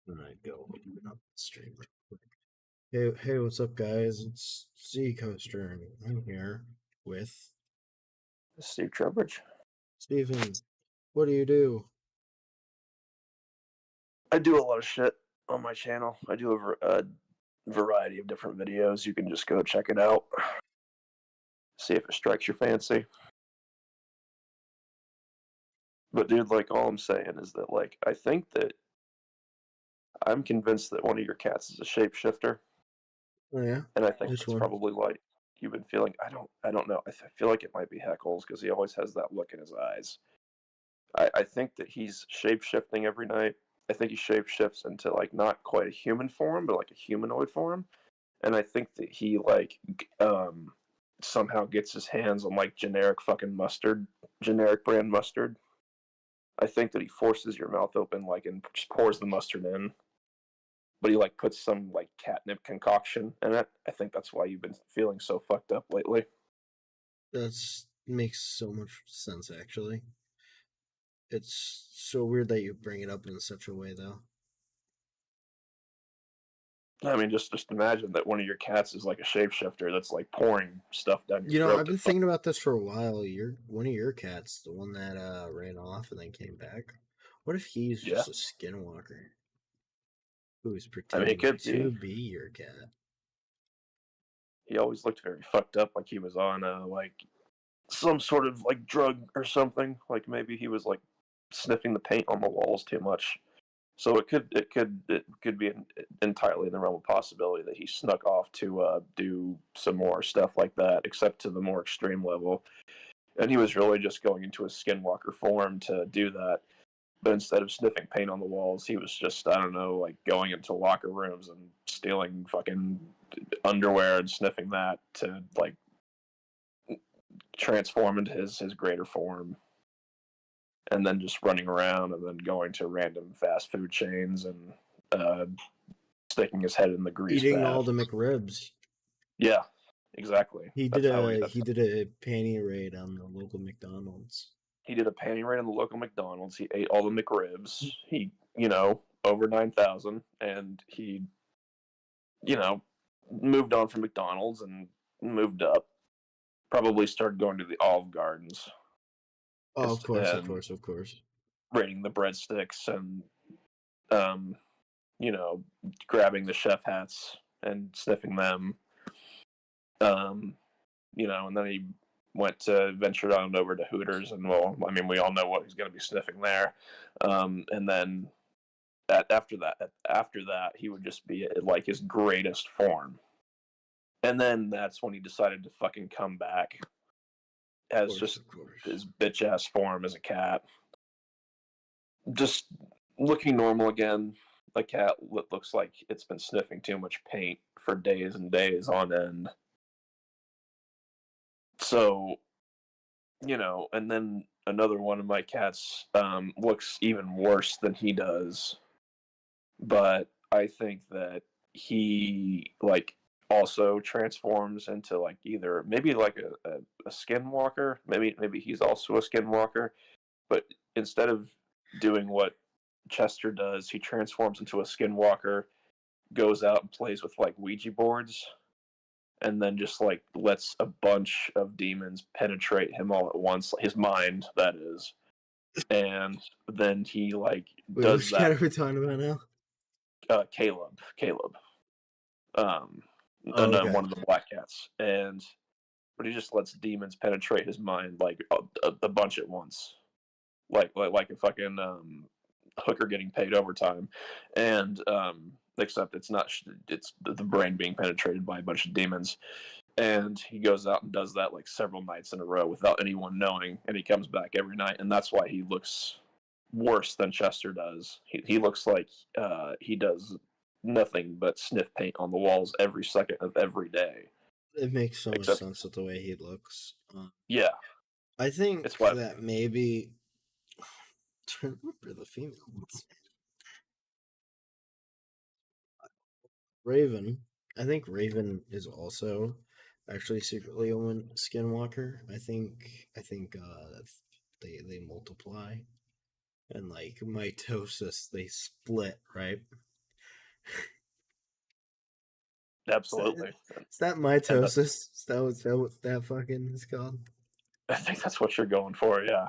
Alright, go open up the stream real quick. Hey, what's up, guys? It's Z Coaster, and I'm here with Steve Trowbridge. Steven. What do you do? I do a lot of shit on my channel. I do a variety of different videos. You can just go check it out. See if it strikes your fancy. But dude, like, all I'm saying is that, like, I think that I'm convinced that one of your cats is a shapeshifter. Oh yeah, And I think which that's one? probably why you've been feeling. I don't know. I feel like it might be Heckles because he always has that look in his eyes. I think that he's shapeshifting every night. I think he shapeshifts into, like, not quite a human form, but like a humanoid form. And I think that he, like, somehow gets his hands on, like, generic fucking mustard, generic brand mustard. I think that he forces your mouth open, like, and just pours the mustard in. But he, like, puts some, like, catnip concoction in it. I think that's why you've been feeling so fucked up lately. That makes so much sense, actually. It's so weird that you bring it up in such a way, though. I mean, just imagine that one of your cats is like a shapeshifter that's, like, pouring stuff down your You know, throat. I've been thinking about this for a while. One of your cats, the one that ran off and then came back. What if he's Yeah. just a skinwalker who is I mean, pretending it could to be. be your cat? He always looked very fucked up, like he was on, like, some sort of, like, drug or something. Like, maybe he was, like, sniffing the paint on the walls too much. So it could be entirely in the realm of possibility that he snuck off to do some more stuff like that, except to the more extreme level. And he was really just going into a skinwalker form to do that. But instead of sniffing paint on the walls, he was just, I don't know, like, going into locker rooms and stealing fucking underwear and sniffing that to, like, transform into his greater form. And then just running around and then going to random fast food chains and sticking his head in the grease Eating vat. all the McRibs. Yeah, exactly. He did a panty raid on the local McDonald's. He did a panty raid in the local McDonald's. He ate all the McRibs. He, over 9,000, and he, moved on from McDonald's and moved up. Probably started going to the Olive Gardens. Oh, of course, of course, of course. Raiding the breadsticks and, grabbing the chef hats and sniffing them. And then he ventured on over to Hooters, and, well, I mean, we all know what he's going to be sniffing there. And then after that, he would just be at, like, his greatest form. And then that's when he decided to fucking come back as just his bitch ass form as a cat, just looking normal again. A cat looks like it's been sniffing too much paint for days and days on end. So, and then another one of my cats looks even worse than he does. But I think that he, like, also transforms into, like, either maybe like a skinwalker. Maybe he's also a skinwalker. But instead of doing what Chester does, he transforms into a skinwalker, goes out and plays with, like, Ouija boards, and then just, like, lets a bunch of demons penetrate him all at once, his mind, that is. And then he, like, does which that. cat are we talking about now? Caleb. Okay. One of the black cats. But he just lets demons penetrate his mind, like, a bunch at once. Like a fucking hooker getting paid overtime. And except it's not, it's the brain being penetrated by a bunch of demons. And he goes out and does that, like, several nights in a row without anyone knowing, and he comes back every night, and that's why he looks worse than Chester does. He looks like he does nothing but sniff paint on the walls every second of every day. It makes so much sense with the way he looks. Yeah. I think that maybe turn for the female ones. Raven. I think Raven is also actually secretly a skinwalker. I think they multiply, and, like, mitosis, they split, right? Is that, Absolutely. is that And mitosis? Is that what that fucking is called? I think that's what you're going for, yeah.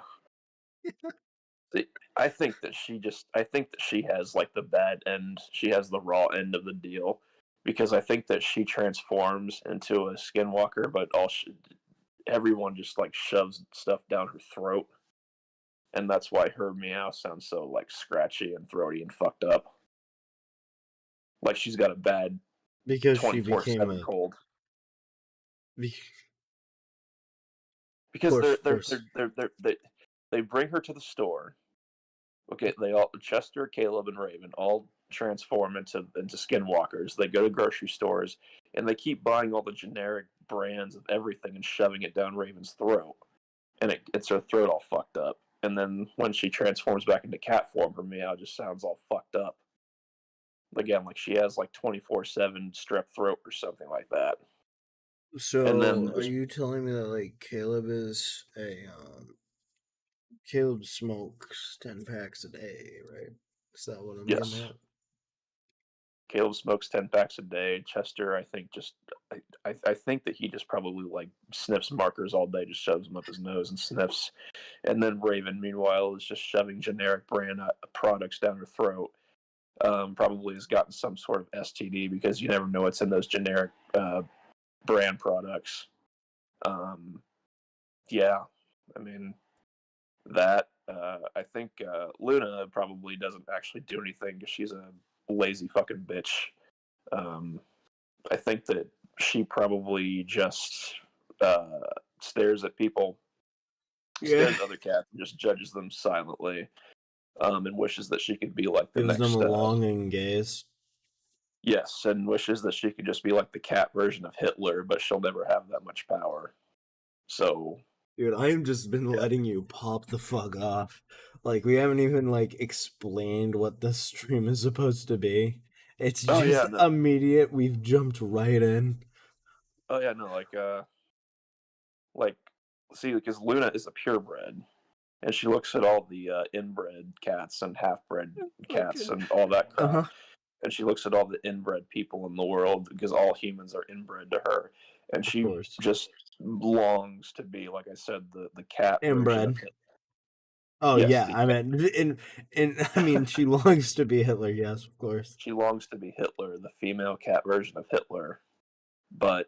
I think that she has like the bad end. She has the raw end of the deal because I think that she transforms into a skinwalker, but everyone just like shoves stuff down her throat, and that's why her meow sounds so like scratchy and throaty and fucked up. Like she's got a bad Because she became 24/7 a. cold. Of Because course, of course. they bring her to the store. Okay, they all Chester, Caleb, and Raven all transform into skinwalkers. They go to grocery stores and they keep buying all the generic brands of everything and shoving it down Raven's throat, and it gets her throat all fucked up. And then when she transforms back into cat form, her meow just sounds all fucked up. Again, like she has like 24/7 strep throat or something like that. And then So, are you telling me that like Caleb smokes 10 packs a day, right? Is that what I'm getting yes, at? Caleb smokes 10 packs a day. Chester, I think, I think that he just probably like sniffs markers all day, just shoves them up his nose and sniffs. And then Raven, meanwhile, is just shoving generic brand products down her throat. Probably has gotten some sort of STD because you never know what's in those generic brand products. Um, yeah, I mean that. I think Luna probably doesn't actually do anything because she's a lazy fucking bitch. Um, I think that she probably just uh, stares at people, Yeah. stares at other cats, and just judges them silently, and wishes that she could be like the Gives them a next. longing gaze. Yes, and wishes that she could just be like the cat version of Hitler, but she'll never have that much power. So, Dude, I have just been yeah. letting you pop the fuck off. Like, we haven't even, like, explained what this stream is supposed to be. It's Oh just yeah, no. immediate. We've jumped right in. Oh yeah, no. Like, see, because Luna is a purebred, and she looks at all the inbred cats and half-bred cats Fucking. and all that Uh crap, huh. and she looks at all the inbred people in the world because all humans are inbred to her, and Of she course. just longs to be, like I said, the cat version of Inbred. Hitler. Oh, Yes, yeah. the I mean, I mean, she longs to be Hitler. Yes, of course. she longs to be Hitler, the female cat version of Hitler, but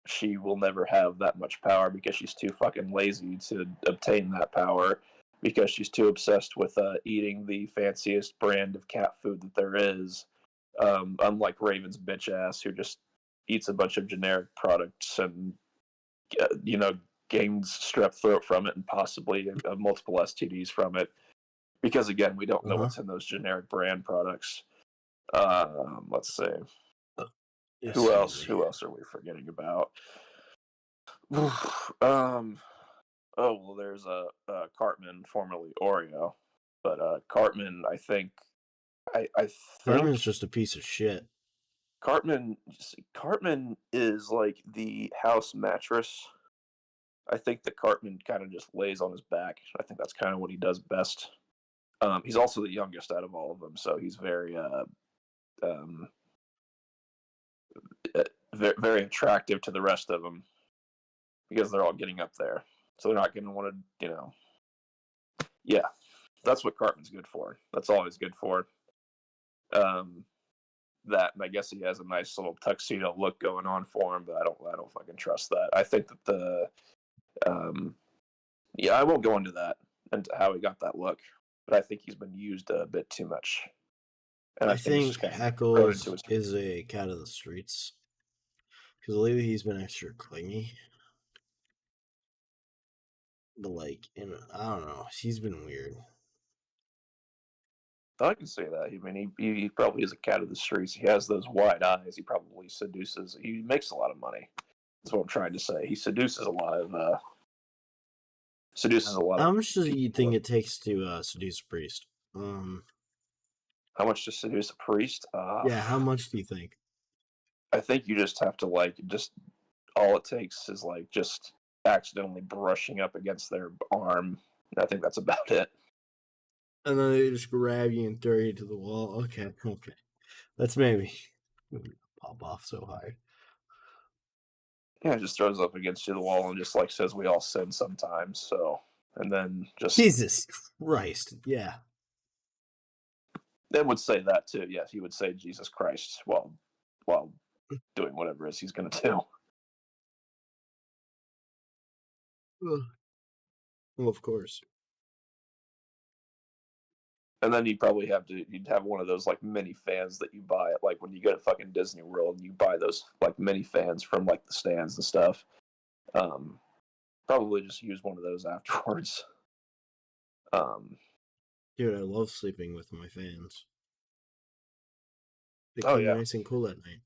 she will never have that much power because she's too fucking lazy to obtain that power because she's too obsessed with eating the fanciest brand of cat food that there is. Unlike Raven's bitch ass, who just eats a bunch of generic products and you know gains strep throat from it and possibly multiple STDs from it. Because again, we don't Uh know huh. what's in those generic brand products. Let's see. Who else? Excuse Who else are we forgetting about? um, oh well, there's a Cartman, formerly Oreo, but Cartman, I think Cartman's just a piece of shit. Cartman is like the house mattress. I think that Cartman kind of just lays on his back. I think that's kind of what he does best. He's also the youngest out of all of them, so he's um, very attractive to the rest of them because they're all getting up there. So they're not going to want to, yeah, that's what Cartman's good for. That's all he's good for. Um, that, and I guess he has a nice little tuxedo look going on for him, but I don't fucking trust that. I think that um, yeah, I won't go into that and how he got that look, but I think he's been used a bit too much, and I I think he's think just kind of Heckle grown is, into his. is a cat of the streets. Because lately he's been extra clingy. But, like, I don't know. He's been weird. I can say that. I mean, he probably is a cat of the streets. He has those wide eyes. He probably seduces. He makes a lot of money. That's what I'm trying to say. He seduces a lot of How much do you think people. it takes to seduce a priest? How much to seduce a priest? Yeah, how much do you think? I think you just have to like just all it takes is like just accidentally brushing up against their arm. I think that's about it. And then they just grab you and throw you to the wall. Okay, okay. That's maybe pop off so hard. Yeah, it just throws up against you the wall and just like says we all sin sometimes. So, and then just Jesus Christ. Yeah. then would say that too. Yes, he would say Jesus Christ while doing whatever it is he's gonna do. Well, of course. And then you'd have one of those like mini fans that you buy at like when you go to fucking Disney World and you buy those like mini fans from like the stands and stuff. Um, Probably just use one of those afterwards. Um, Dude, I love sleeping with my fans. They oh keep me yeah, nice and cool at night.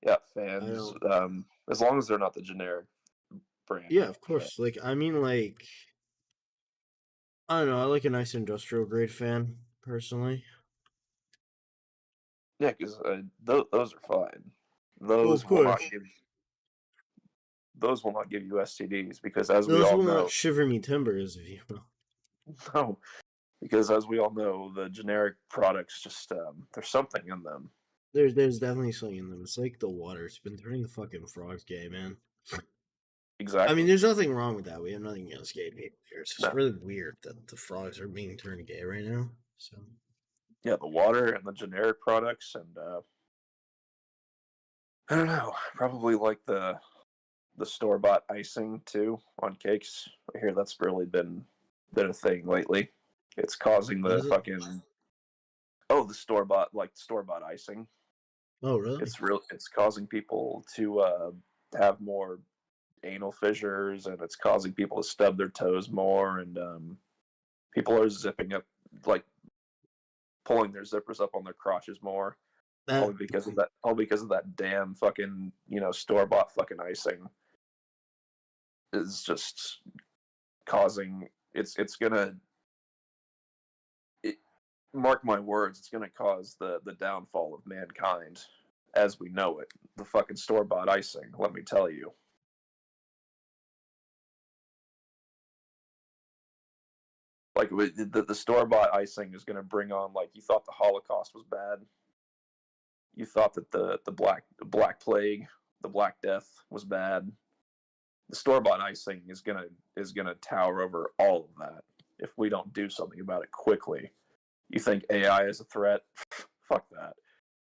yeah, I fans. don't. As long as they're not the generic brand Yeah, of fan. course. Like, I mean, like, I don't know. I like a nice industrial grade fan, personally. Yeah, because those are fine. Well, of Those will not course. give those will not give you STDs because as we Those all will not know, shiver me timbers, if you will. no, because as we all know, the generic products just there's something in them. There's definitely something in them. It's like the water. It's been turning the fucking frogs gay, man. I mean, Exactly. there's nothing wrong with that. We have nothing against gay people here. It's just No. really weird that the frogs are being turned gay right now. So, Yeah, the water and the generic products, and I don't know. Probably like the store bought icing too on cakes. I hear that's really been a thing lately. It's causing what the is it? fucking the store bought icing. Oh, really? It's causing people to have more anal fissures, and it's causing people to stub their toes more, and people are zipping up like pulling their zippers up on their crotches more. That All because of that damn fucking store bought fucking icing is just causing it's gonna it, mark my words, it's gonna cause the downfall of mankind as we know it. The fucking store bought icing, let me tell you. Like the store bought icing is gonna bring on, like, you thought the Holocaust was bad. You thought that the Black Plague, the Black Death was bad. The store bought icing is gonna tower over all of that if we don't do something about it quickly. You think AI is a threat? Fuck that.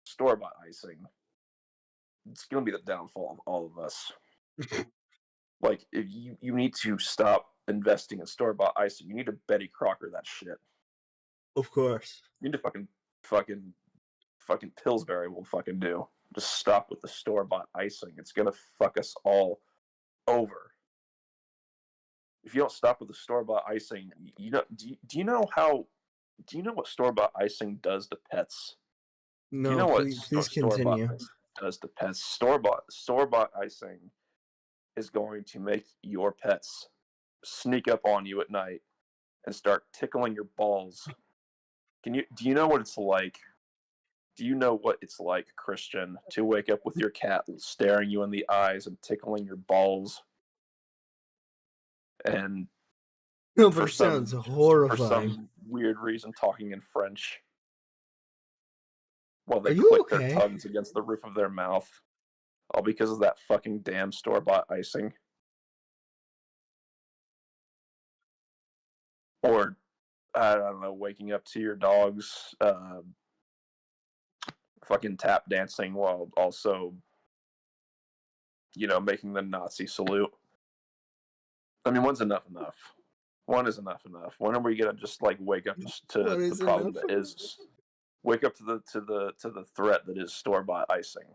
Store bought icing. It's gonna be the downfall of all of us. Like, if you need to stop investing in store bought icing. You need to Betty Crocker that shit. of course. You need to fucking fucking Pillsbury will fucking do. Just stop with the store bought icing. It's gonna fuck us all over. If you don't stop with the store bought icing, do you know how do you know what store bought icing does to pets? Do you No, know what please store bought continue. icing does to pets? Store bought icing is going to make your pets sneak up on you at night and start tickling your balls. Do you know what it's like? Do you know what it's like, Christian, to wake up with your cat staring you in the eyes and tickling your balls, and No, but for it sounds some horrifying. weird reason talking in French while Are they you click their okay? tongues against the roof of their mouth, all because of that fucking damn store bought icing? Or I don't know, waking up to your dog's fucking tap dancing while also making the Nazi salute. I mean, when's enough enough? One is enough enough. When are we gonna just like wake up to What the is problem enough? that is wake up to the threat that is store bought icing?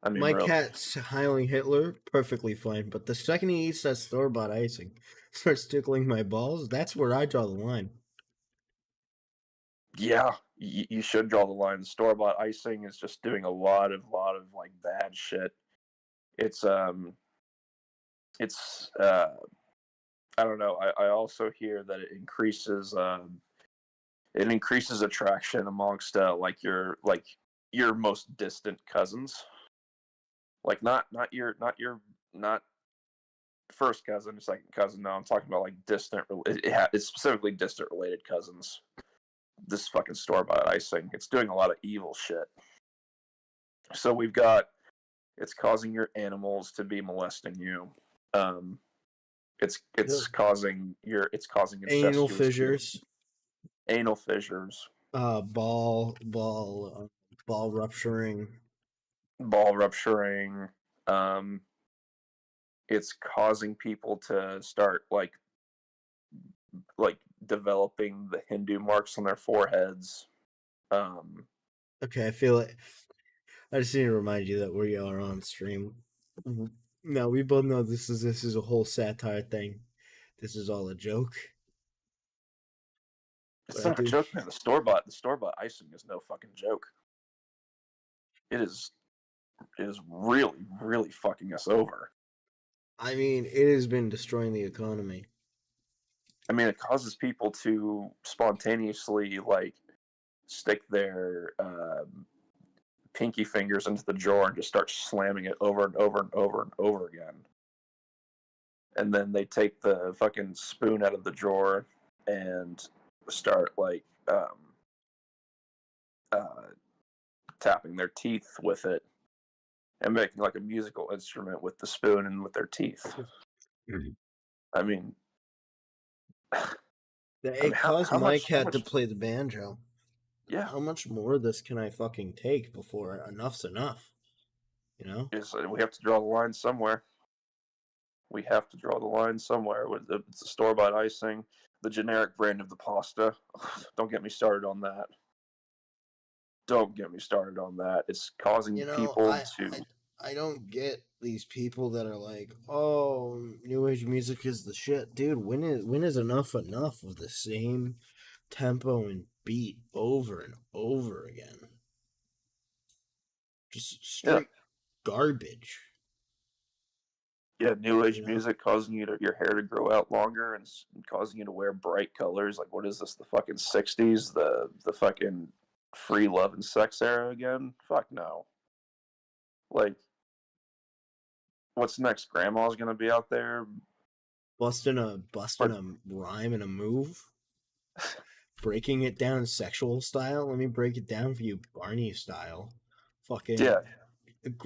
I mean, My really. cat's Heiling Hitler, perfectly fine. But the second he eats that store bought icing, starts tickling my balls, that's where I draw the line. Yeah, you should draw the line. The store bought icing is just doing a lot of like bad shit. It's it's I don't know. I also hear that it increases attraction amongst like your most distant cousins. Like not first cousin, second cousin. No, I'm talking about like distant. It's specifically distant related cousins. This fucking store bought icing. It's doing a lot of evil shit. So we've got it's causing your animals to be molesting you. Um, Yep. it's causing Anal incestuous fissures, anal fissures, uh, ball, ball, ball rupturing. ball rupturing. Um, it's causing people to start like developing the Hindu marks on their foreheads. Um, Okay, I feel like I just need to remind you that we are on stream. Now we both know this is a whole satire thing. This is all a joke. it's But I not a do. joke, man. The store bought icing is no fucking joke. It is really really fucking us over. I mean, it has been destroying the economy. I mean, it causes people to spontaneously like stick their pinky fingers into the drawer and just start slamming it over and over and over and over again. And then they take the fucking spoon out of the drawer and start like uh, tapping their teeth with it and making like a musical instrument with the spoon and with their teeth. I mean, It caused how my much? How cat to much? play the banjo. Yeah, How much more of this can I fucking take before enough's enough? You know? is we have to draw the line somewhere. We have to draw the line somewhere. It's a store bought icing, the generic brand of the pasta. Don't get me started on that. Don't get me started on that. It's causing You know, people I to. I I don't get these people that are like, "Oh, new age music is the shit." Dude, when is enough enough of the same tempo and beat over and over again? Just Yeah, straight garbage, yeah, new you age know? music causing your hair to grow out longer and causing you to wear bright colors. Like, what is this? The fucking '60s? The fucking free love and sex era again? Fuck no. Like, what's next? Grandma's gonna be out there. Busting a rhyme and a move, breaking it down sexual style. Let me break it down for you, Barney style. Fucking Yeah,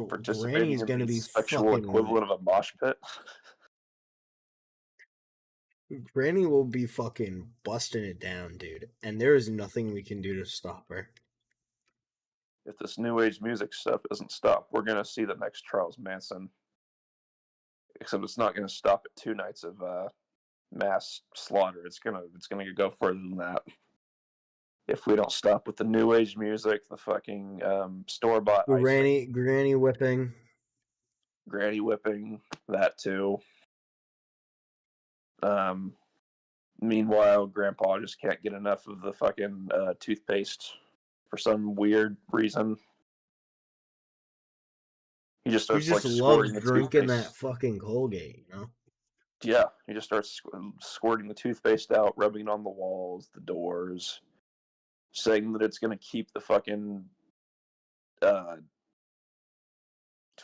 participating Granny's in gonna the be sexual fucking equivalent of a mosh pit. Granny will be fucking busting it down, dude. And there is nothing we can do to stop her. If this new age music stuff doesn't stop, we're gonna see the next Charles Manson. Except it's not gonna stop at 2 nights of mass slaughter. It's gonna go further than that. If we don't stop with the new age music, the fucking store bought icing, Granny whipping. granny whipping, that too. Um, Meanwhile, Grandpa just can't get enough of the fucking toothpaste for some weird reason. He just He starts just like loves squirting the drinking that toothpaste. fucking Colgate, you know? Yeah, he just starts squirting the toothpaste out, rubbing it on the walls, the doors, saying that it's gonna keep the uh,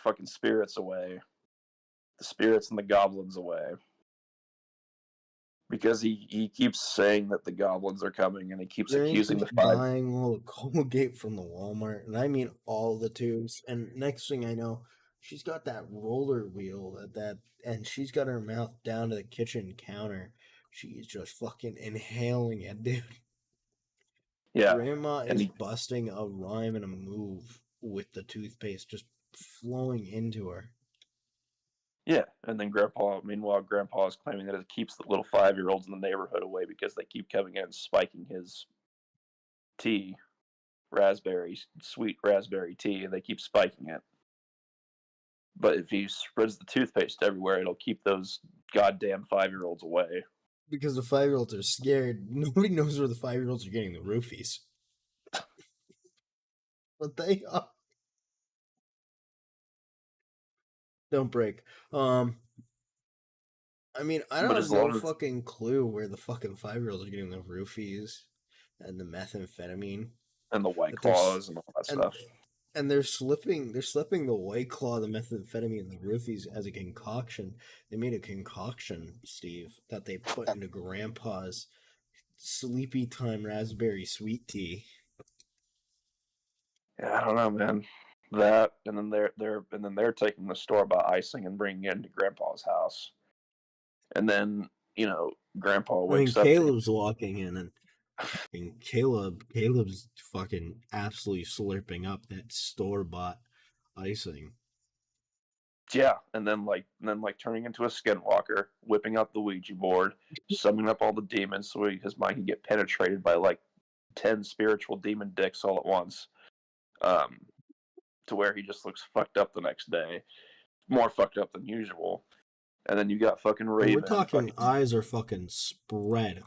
fucking spirits away, the spirits and the goblins away. Because he keeps saying that the goblins are coming, and he keeps Granny accusing keeps the five. buying all the Colgate from the Walmart, and I mean all the tubes. And next thing I know, she's got that roller wheel and she's got her mouth down to the kitchen counter. She's just fucking inhaling it, dude. Yeah, Grandma and is busting a rhyme and a move with the toothpaste just flowing into her. yeah, and then Meanwhile, Grandpa is claiming that it keeps the little 5-year-olds in the neighborhood away because they keep coming in and spiking his tea, sweet raspberry tea, and they keep spiking it. But if he spreads the toothpaste everywhere, it'll keep those goddamn 5-year-olds away. Because the 5-year-olds are scared. Nobody knows where the 5-year-olds are getting the roofies. But they are. Don't break. I mean, I But have as no long as fucking clue where the fucking 5-year-olds are getting the roofies and the methamphetamine and the White that there's Claws and all that and stuff. And they're slipping the White Claw, the methamphetamine, and the roofies as a concoction. They made a concoction, Steve, that they put into Grandpa's sleepy time raspberry sweet tea. Yeah, I don't know, man. That and then they're taking the store bought icing and bringing it into Grandpa's house, and then Grandpa I mean, wakes up to Caleb's walking in, and Caleb's fucking absolutely slurping up that store bought icing. yeah, and then like turning into a skinwalker, whipping out the Ouija board, summoning up all the demons so his mind can get penetrated by like 10 spiritual demon dicks all at once. Um, to where he just looks fucked up the next day, more fucked up than usual. And then you got fucking And we're Raven, talking fucking eyes are fucking spread,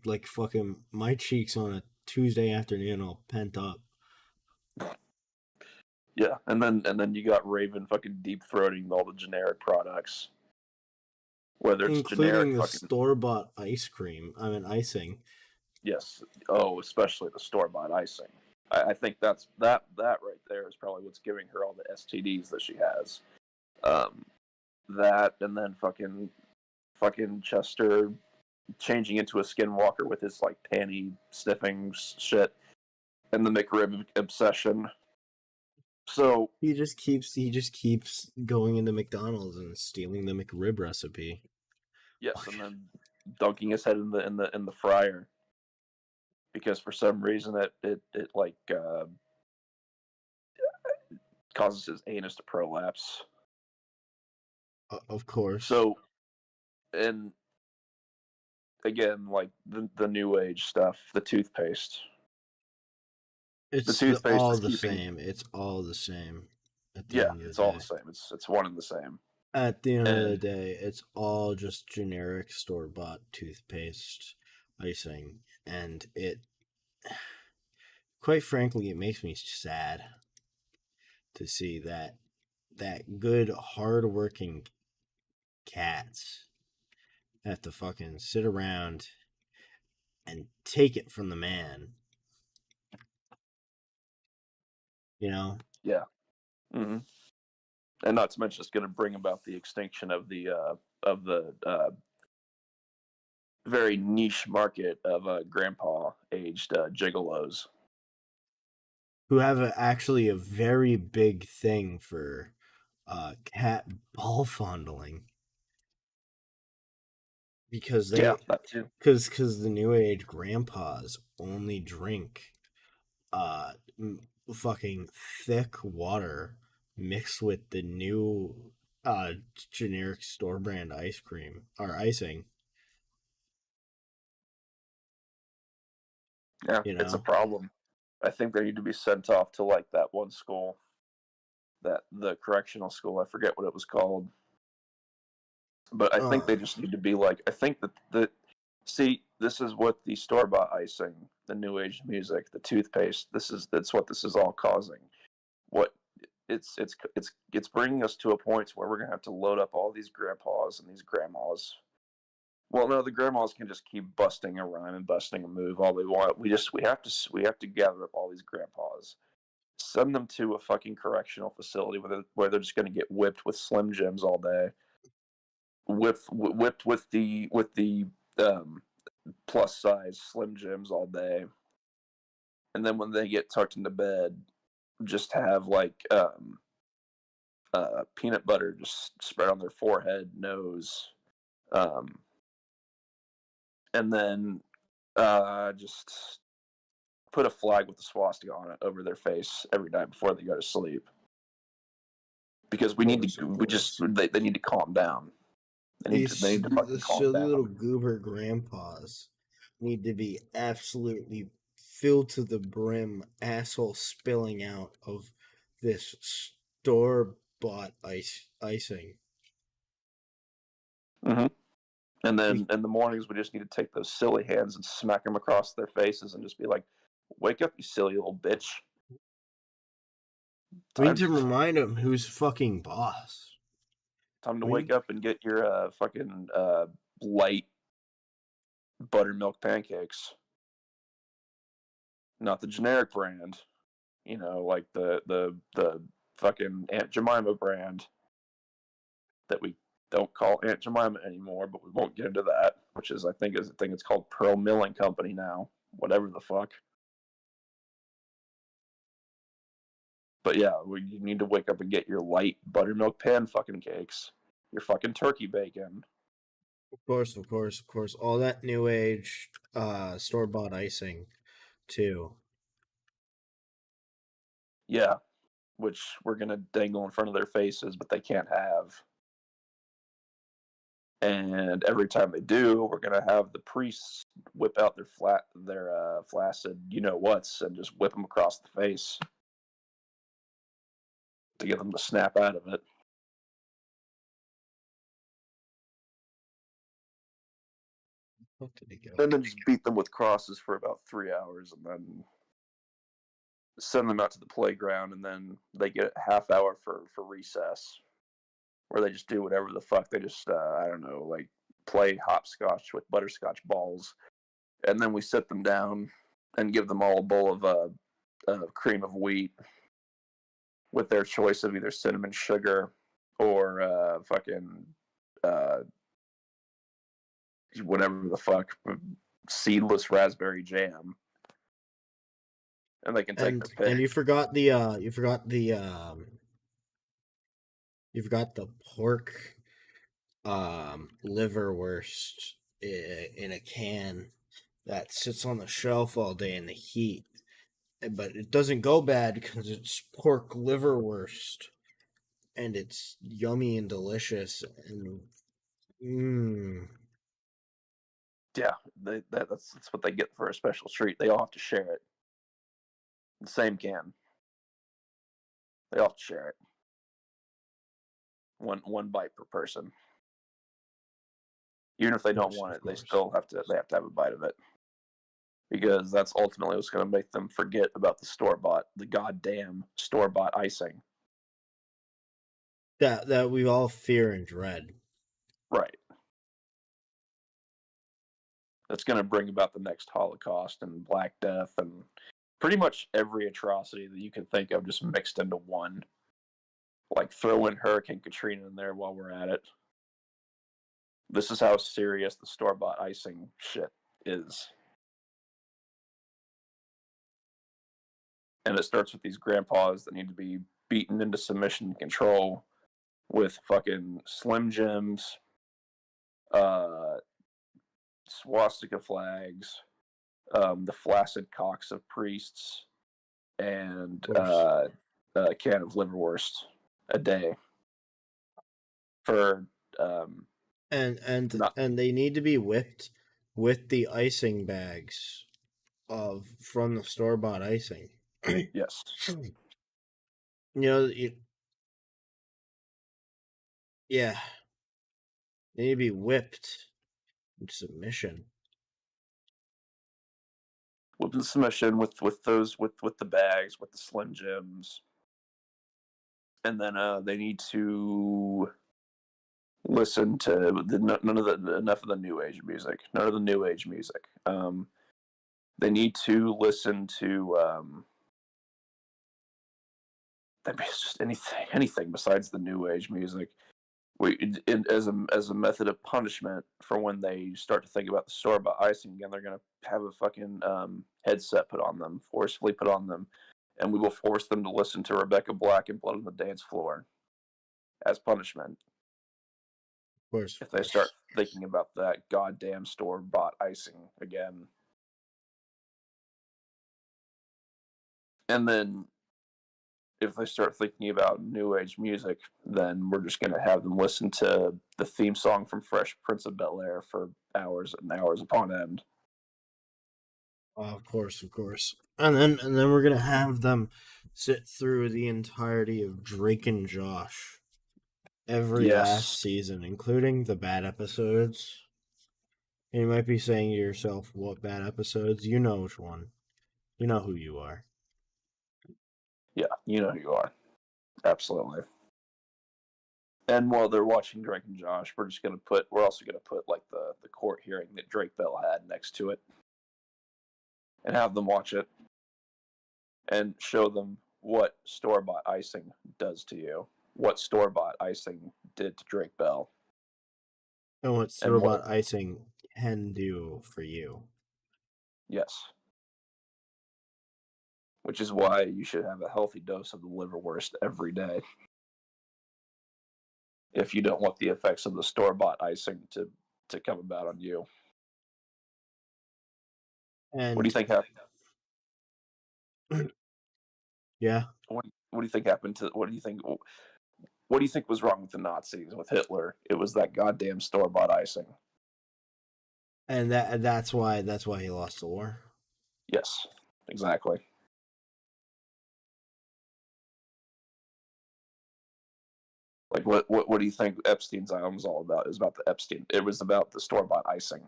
like fucking my cheeks on a Tuesday afternoon, all pent up, yeah, and then you got Raven fucking deep throating all the generic products, whether it's generic including the fucking store bought ice cream. I mean icing. yes, oh, especially the store bought icing. I think that right there is probably what's giving her all the STDs that she has. Um, that and then fucking Chester changing into a skinwalker with his like panty sniffing shit and the McRib obsession. So He just keeps going into McDonald's and stealing the McRib recipe. yes, and then dunking his head in the fryer because for some reason it like causes his anus to prolapse. Of course, So and again like the new age stuff, the toothpaste. The toothpaste all is the keeping same. It's all the same at the yeah, end of the it's all the day. same. It's one and the same. At the end of the And day, it's all just generic store bought toothpaste icing, and it, quite frankly, it makes me sad to see that good, hardworking cats have to fucking sit around and take it from the man. You know, yeah. Mm-hmm. And not to mention it's going to bring about the extinction of the very niche market of grandpa aged gigolos. who have actually a very big thing for cat ball fondling because Yeah, they that too. because the new age grandpas only drink uh fucking thick water mixed with the new uh generic store brand ice cream or icing, Yeah, you it's a know. problem. I think they need to be sent off to like that one school, that the correctional school. I forget what it was called, but I think uh they just need to be like. I think that see, this is what the store bought icing, the new age music, the toothpaste. That's what this is all causing. What it's bringing us to a point where we're gonna have to load up all these grandpas and these grandmas. Well, no, the grandmas can just keep busting a rhyme and busting a move all they want. We have to gather up all these grandpas, send them to a fucking correctional facility where they're just gonna get whipped with Slim Jims all day, whipped with the um, plus size Slim Jims all day, and then when they get tucked into bed, just have like peanut butter just spread on their forehead, nose, um, and then just put a flag with a swastika on it over their face every night before they go to sleep. Because of we just course, they need to calm down. They need to the fucking calm silly little down. goober grandpas need to be absolutely filled to the brim, asshole spilling out of this store bought icing. Mm-hmm. And then We in the mornings, we just need to take those silly hands and smack them across their faces and just be like, "Wake up, you silly little bitch! we need Time to remind him who's fucking boss. time to We wake need, up and get your fucking light buttermilk pancakes, not the generic brand. like the fucking Aunt Jemima brand that we don't call Aunt Jemima anymore, but we won't get into that. Which is, I think it's called Pearl Milling Company now. Whatever the fuck. But yeah, you need to wake up and get your light buttermilk pan fucking cakes, your fucking turkey bacon. Of course, of course, of course. All that new age store bought icing too. Yeah, which we're gonna dangle in front of their faces, but they can't have. And every time they do, we're gonna have the priests whip out their flaccid whats and just whip them across the face to get them to snap out of it. What did he go? And then just beat them with crosses for about 3 hours, and then send them out to the playground, and then they get a half hour for recess, where they just do whatever the fuck. They just I don't know, like play hopscotch with butterscotch balls, and then we sit them down and give them all a bowl of cream of wheat with their choice of either cinnamon sugar or fucking uh, whatever the fuck, seedless raspberry jam, and they can take their And pick. you forgot the pork liverwurst in a can that sits on the shelf all day in the heat. But it doesn't go bad because it's pork liverwurst and it's yummy and delicious and Yeah, that's what they get for a special treat. They all have to share it. The same can. They all have to share it. One bite per person. Even if they don't want of it, they course. still have to have a bite of it. Because that's ultimately what's going to make them forget about the goddamn store bought icing. That we all fear and dread. Right. That's going to bring about the next Holocaust and Black Death and pretty much every atrocity that you can think of just mixed into one. Like throw in Hurricane Katrina in there while we're at it. This is how serious the store bought icing shit is. And it starts with these grandpas that need to be beaten into submission and control with fucking Slim Jims, uh, swastika flags, the flaccid cocks of priests, and Of course. a can of liverwurst a day for not. And they need to be whipped with the icing bags from the store bought icing. Yes. You know, yeah, they need to be whipped in submission. With the submission, with those with the bags, with the Slim Jims, and then they need to listen to enough of the new age music. None of the new age music. They need to listen to just anything besides the new age music. As a method of punishment for when they start to think about the store bought icing again, they're gonna have a fucking headset put on them, forcefully put on them, and we will force them to listen to Rebecca Black and Blood on the Dance Floor as punishment Of course, if of they start course. thinking about that goddamn store bought icing again. And then if they start thinking about new age music, then we're just going to have them listen to the theme song from Fresh Prince of Bel Air for hours and hours upon end. Of course, of course. And then we're gonna have them sit through the entirety of Drake and Josh every last Yes. season, including the bad episodes. And you might be saying to yourself, "What bad episodes?" You know which one. You know who you are. Yeah, you know who you are. Absolutely. And while they're watching Drake and Josh, we're also gonna put like the court hearing that Drake Bell had next to it, and have them watch it, and show them what store-bought icing does to you, what store-bought icing did to Drake Bell, And what and store what, bought icing can do for you. yes, which is why you should have a healthy dose of the liverwurst every day if you don't want the effects of the store-bought icing to come about on you. What do you And think happened? yeah, What do you think happened to? What do you think was wrong with the Nazis with Hitler? It was that goddamn store-bought icing. and that's why he lost the war. Yes, exactly. Like what do you think Epstein's Island was all about? It was about the Epstein. It was about the store-bought icing.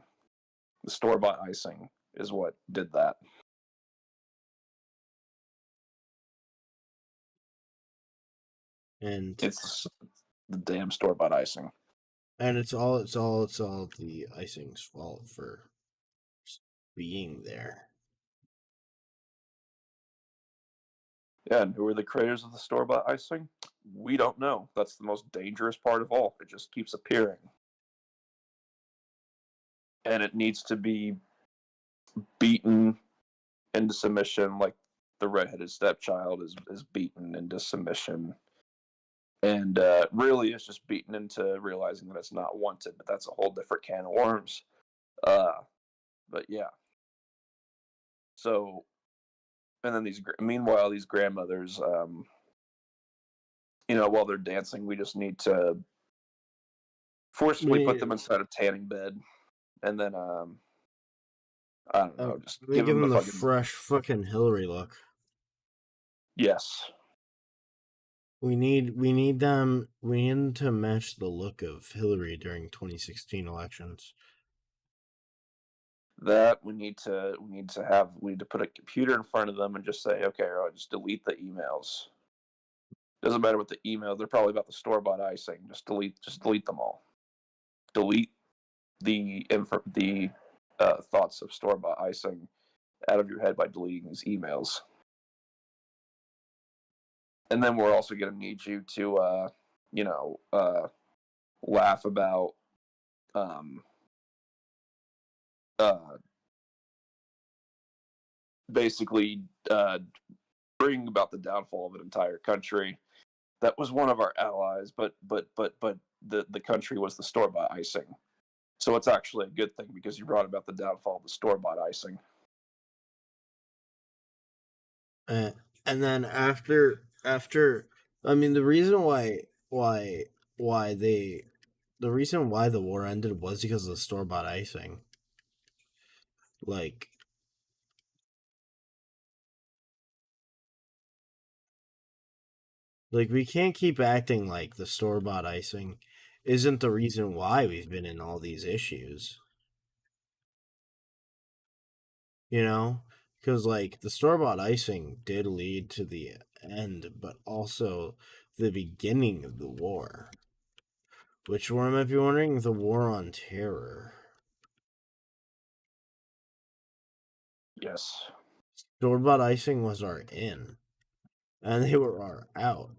The store-bought icing is what did that. And It's the damn store-bought icing. it's all the icing's fault for being there. Yeah, and who are the creators of the store-bought icing? We don't know. That's the most dangerous part of all. It just keeps appearing. And it needs to be beaten into submission like the redheaded stepchild is beaten into submission. And really is just beaten into realizing that it's not wanted, but that's a whole different can of worms. But yeah. So, and then meanwhile, these grandmothers, while they're dancing, we just need to forcibly put them inside a tanning bed, and then I don't know, just We give give them a him the fucking fresh fucking Hillary look. yes. We need them. We need to match the look of Hillary during 2016 elections. That we need to put a computer in front of them and just say, okay, I'll just delete the emails. Doesn't matter what the email. They're probably about the store-bought icing. Just delete them all. Delete the thoughts of store-bought icing out of your head by deleting these emails. And then we're also going to need you to, laugh about, uh, basically bring about the downfall of an entire country that was one of our allies, but the country was the store-bought icing. So it's actually a good thing because you brought about the downfall of the store-bought icing. And then after, I mean, the reason why they the reason why the war ended was because of the store bought icing. Like we can't keep acting like the store bought icing isn't the reason why we've been in all these issues. You know? Because like the store bought icing did lead to the end, but also the beginning of the war. Which war might be wondering? The war on terror. Yes. Store bought icing was our in, and they were our out.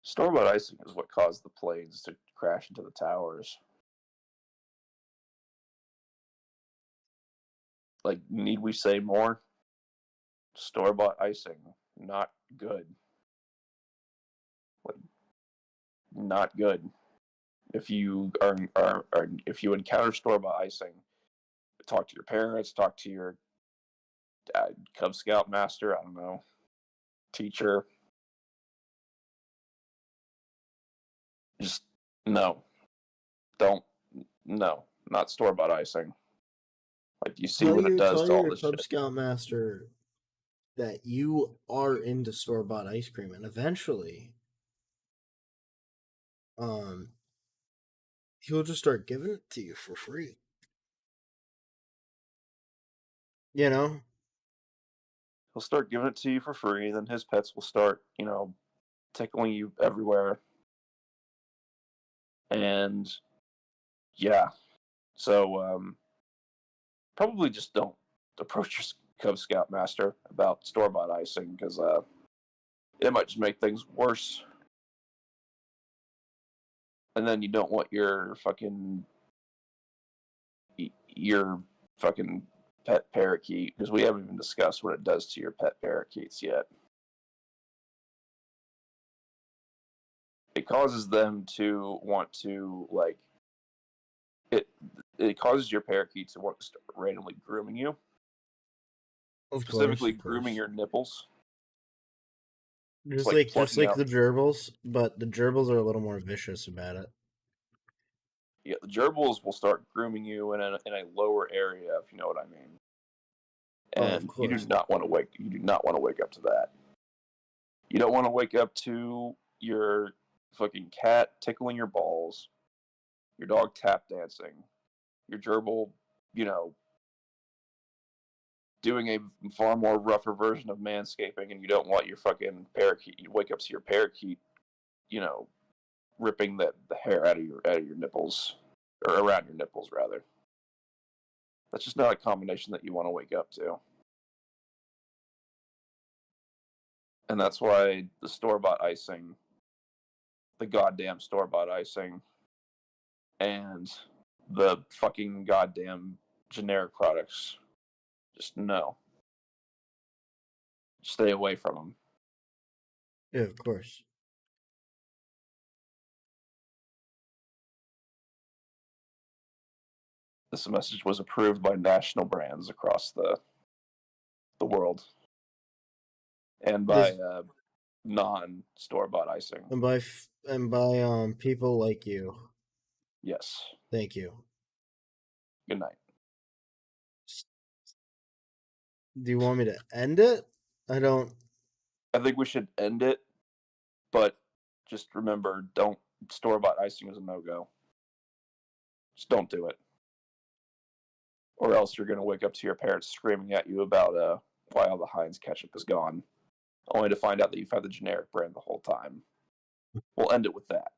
Store-bought icing is what caused the planes to crash into the towers. Like, need we say more? Store-bought icing, not good. Like, not good. If you are if you encounter store-bought icing, talk to your parents, talk to your Cub Scout master, I don't know, teacher. Just no, don't, no, not store-bought icing. Like, you see what it does Tell to all your this Cub shit. Scout master that you are into store bought ice cream, and eventually, um, he'll just start giving it to you for free. You know, He'll start giving it to you for free, then his pets will start, tickling you everywhere. And yeah, so probably just don't approach your Cub Scout master about store bought icing because it might just make things worse. And then you don't want your fucking pet parakeet, because we haven't even discussed what it does to your pet parakeets yet. It causes them to want to like it. It causes your parakeet to want to start randomly grooming you, specifically Of grooming course. your nipples. It's Just like like just plucking like out. the gerbils, but the gerbils are a little more vicious about it. Yeah, the gerbils will start grooming you in a lower area, if you know what I mean. Oh, of And course. you do not want to wake up to that. You don't want to wake up to your fucking cat tickling your balls, your dog tap dancing, your gerbil, you know, doing a far more rougher version of manscaping, and you don't want your fucking parakeet. You wake up to your parakeet, you know, ripping the hair out of your nipples, or around your nipples rather. That's just not a combination that you want to wake up to. And that's why the store bought icing, the goddamn store bought icing, and the fucking goddamn generic products, just no. Stay away from them. Yeah, of course. This message was approved by national brands across the world and by This non store bought icing. and by people like you. Yes. Thank you. Good night. Do you want me to end it? I don't. I think we should end it, but just remember, don't store bought icing is a no go. Just don't do it, or else you're gonna wake up to your parents screaming at you about why all the Heinz ketchup is gone, only to find out that you've had the generic brand the whole time. We'll end it with that.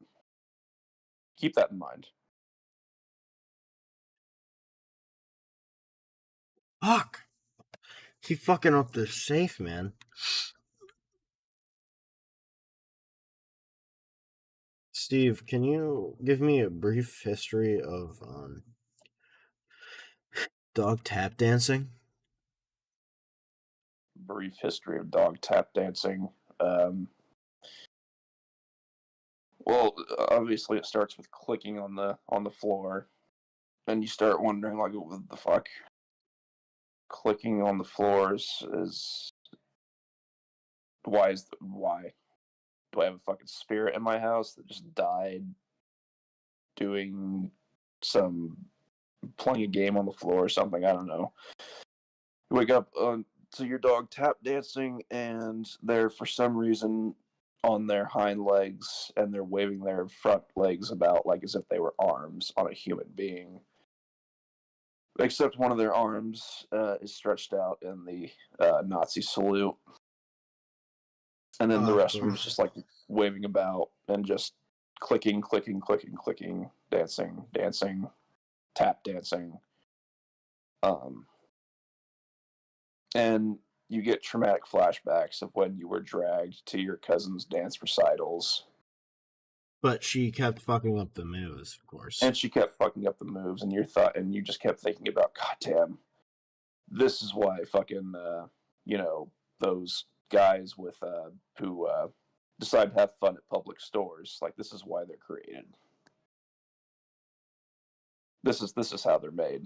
Keep that in mind. Fuck. Keep fucking up the safe, man. Steve, can you give me a brief history of dog tap dancing? Brief history of dog tap dancing. Um, well, obviously it starts with clicking on the floor, and you start wondering like, what the fuck? Clicking on the floors is why? Do I have a fucking spirit in my house that just died doing some playing a game on the floor or something? I don't know. You wake up to your dog tap dancing, and they're for some reason on their hind legs, and they're waving their front legs about like as if they were arms on a human being. Except one of their arms is stretched out in the Nazi salute, and then the Of rest of them is course. just like waving about and just clicking, clicking, clicking, clicking, dancing, dancing, tap dancing. Um, and you get traumatic flashbacks of when you were dragged to your cousin's dance recitals, But she kept fucking up the moves, of course. and she kept fucking up the moves, and and you just kept thinking about, God damn, this is why fucking you know, those guys with who decide to have fun at public stores, like this is why they're created. This is how they're made.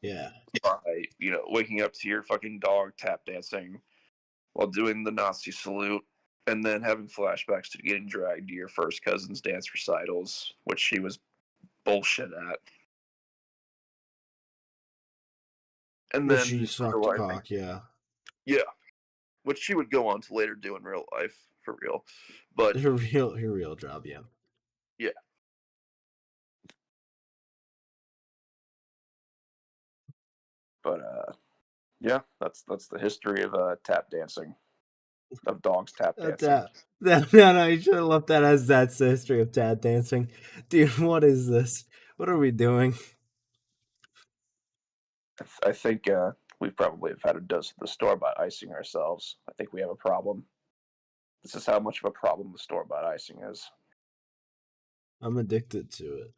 Yeah. By, you know, waking up to your fucking dog tap dancing while doing the Nazi salute, and then having flashbacks to getting dragged to your first cousin's dance recitals, which she was bullshit at. And But she then sucked realizing, cock, yeah. yeah, which she would go on to later do in real life, for real. But Her real job, yeah. yeah, but yeah, that's the history of tap dancing, of dogs tap dancing. No, you should have left that as that's the history of tap dancing. Dude, what is this? What are we doing? I think we probably have had a dose of the store-bought icing ourselves. I think we have a problem. This is how much of a problem the store-bought icing is. I'm addicted to it.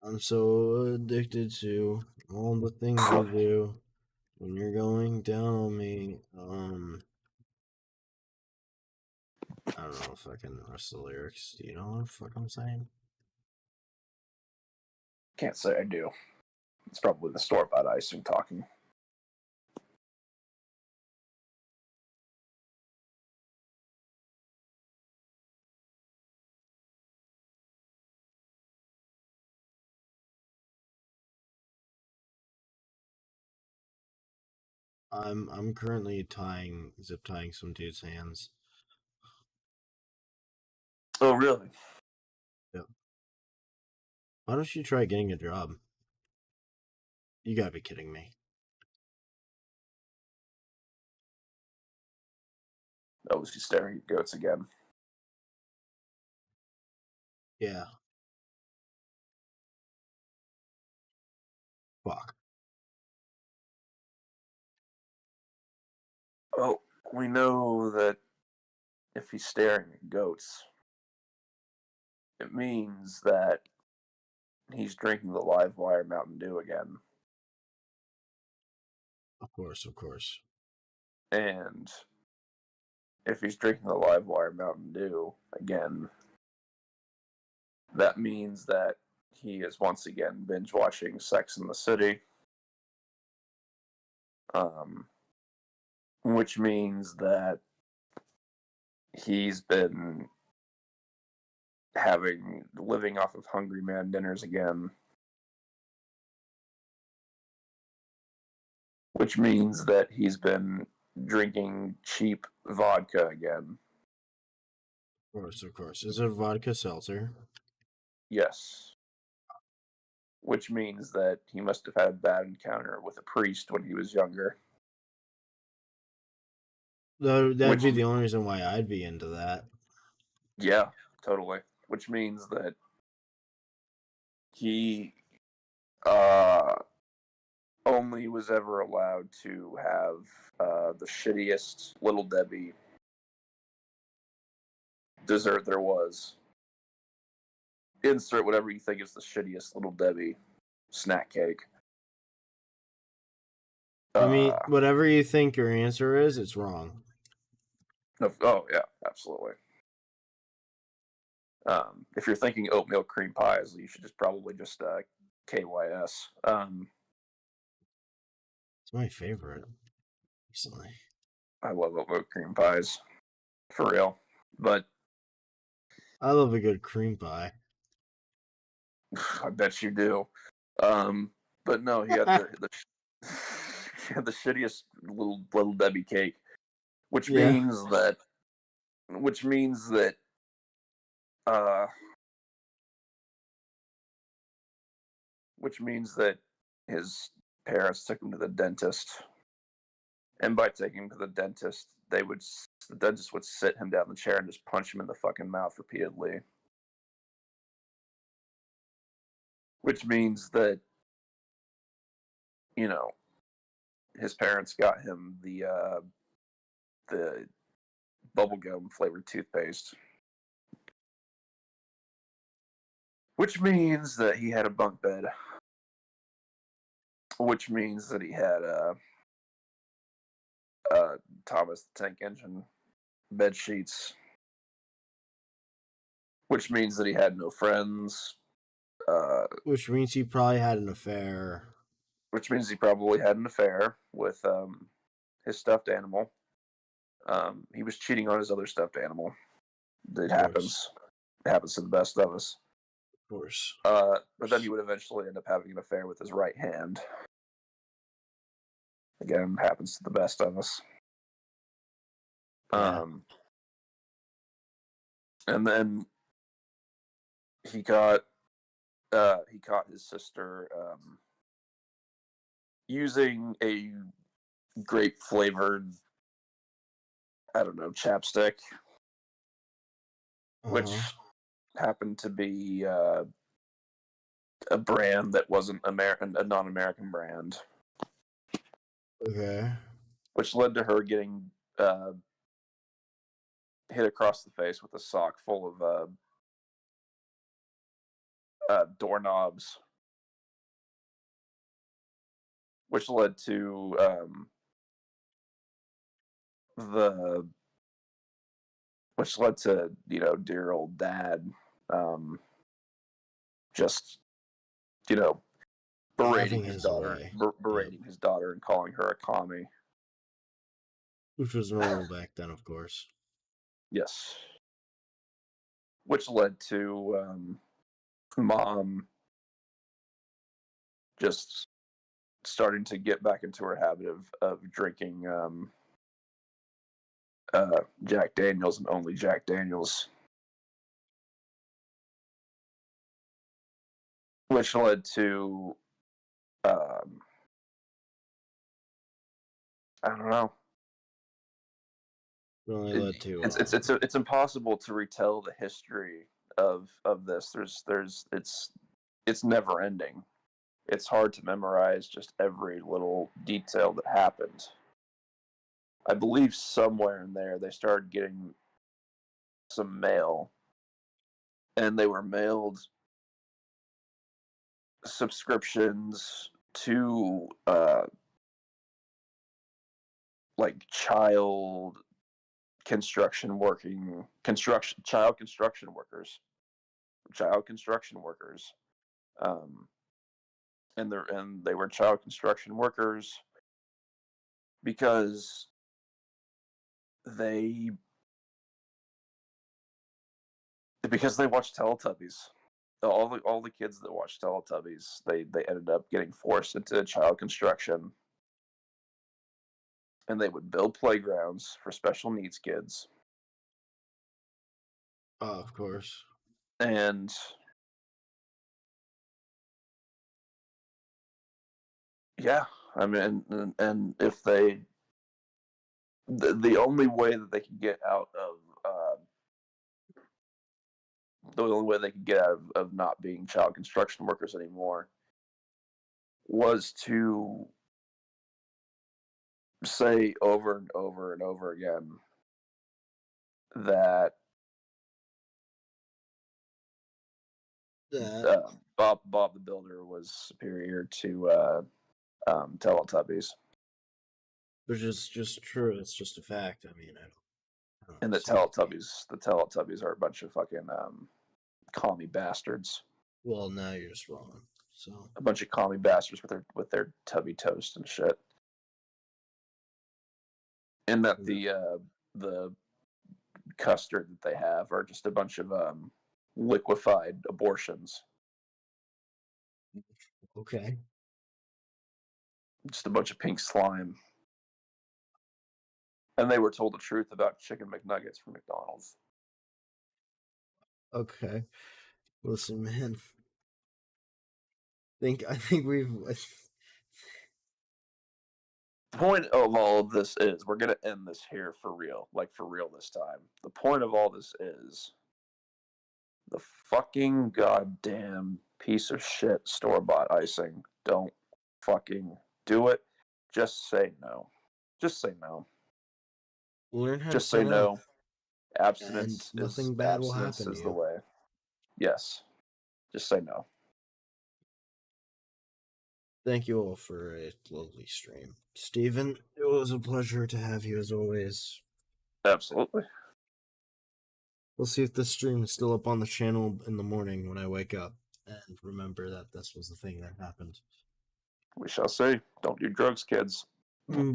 I'm so addicted to all the things you do when you're going down on me. I don't know if I can rest the lyrics. Do you know what the fuck I'm saying? Can't say I do. It's probably the store-bought icing talking. I'm currently zip tying some dude's hands. Oh, really? Yep. Why don't you try getting a job? You gotta be kidding me. Oh, was he staring at goats again? Yeah. Fuck. Oh, we know that if he's staring at goats, it means that he's drinking the live wire Mountain Dew again. Of course, of course. And if he's drinking the live wire Mountain Dew again, that means that he is once again binge watching Sex in the City. Which means that he's been living off of Hungry Man dinners again. Which means that he's been drinking cheap vodka again. Of course, of course. Is it vodka seltzer? Yes. Which means that he must have had a bad encounter with a priest when he was younger. That'd Which, be the only reason why I'd be into that. yeah, totally. Which means that he only was ever allowed to have the shittiest Little Debbie dessert there was. Insert whatever you think is the shittiest Little Debbie snack cake. I mean, whatever you think your answer is, it's wrong. Oh, yeah, absolutely. If you're thinking oatmeal cream pies, you should probably just KYS. It's my favorite, personally. I love oatmeal cream pies, for real. But I love a good cream pie. I bet you do. But no, he had he had the shittiest little Debbie cake, which Yeah. means that uh, which means that his parents took him to the dentist, and by taking him to the dentist, the dentist would sit him down in the chair and just punch him in the fucking mouth repeatedly. Which means that, you know, his parents got him the bubblegum flavored toothpaste. Which means that he had a bunk bed. Which means that he had Thomas the Tank Engine bed sheets. Which means that he had no friends. Which means he probably had an affair. Which means he probably had an affair with his stuffed animal. He was cheating on his other stuffed animal. It happens. It happens to the best of us. Of course. But then he would eventually end up having an affair with his right hand. Again, happens to the best of us. Yeah. And then he caught his sister using a grape flavored, I don't know, chapstick, which happened to be a brand that wasn't a non-American brand. Okay. which led to her getting hit across the face with a sock full of doorknobs, which led to the dear old dad um, just you know Having his way. Yep. berating his daughter and calling her a commie. Which was normal back then, of course. Yes, which led to mom just starting to get back into her habit of drinking Jack Daniels and only Jack Daniels, which led to I don't know. It only led to It's impossible to retell the history of this. It's never ending. It's hard to memorize just every little detail that happened. I believe somewhere in there they started getting some mail, and they were mailed subscriptions to like child construction workers, um, and they were child construction workers because they they watched Teletubbies. All the kids that watched Teletubbies, they ended up getting forced into child construction, and they would build playgrounds for special needs kids. of course. And yeah, I mean, and if the only way that they could get out of the only way they could get out of not being child construction workers anymore was to say over and over and over again that That Bob the Builder was superior to Teletubbies, which is just true. It's just a fact. I mean, I don't and see it. The Teletubbies are a bunch of fucking commie bastards. Well, now you're just wrong. So A bunch of commie bastards with their tubby toast and shit. And that the custard that they have are just a bunch of liquefied abortions. okay. Just a bunch of pink slime. And they were told the truth about chicken McNuggets from McDonald's. Okay. Listen, man. I think we've The point of all of this is we're gonna end this here for real, like for real this time. The point of all this is the fucking goddamn piece of shit store-bought icing. Don't fucking do it. Just say no. Just say no. learn how to Just say say no, no. and nothing bad will Abstinence happen to is the you. way. Yes. Just say no. Thank you all for a lovely stream. Steven, it was a pleasure to have you as always. Absolutely. We'll see if this stream is still up on the channel in the morning when I wake up. And remember that this was the thing that happened. We shall see. Don't do drugs, kids.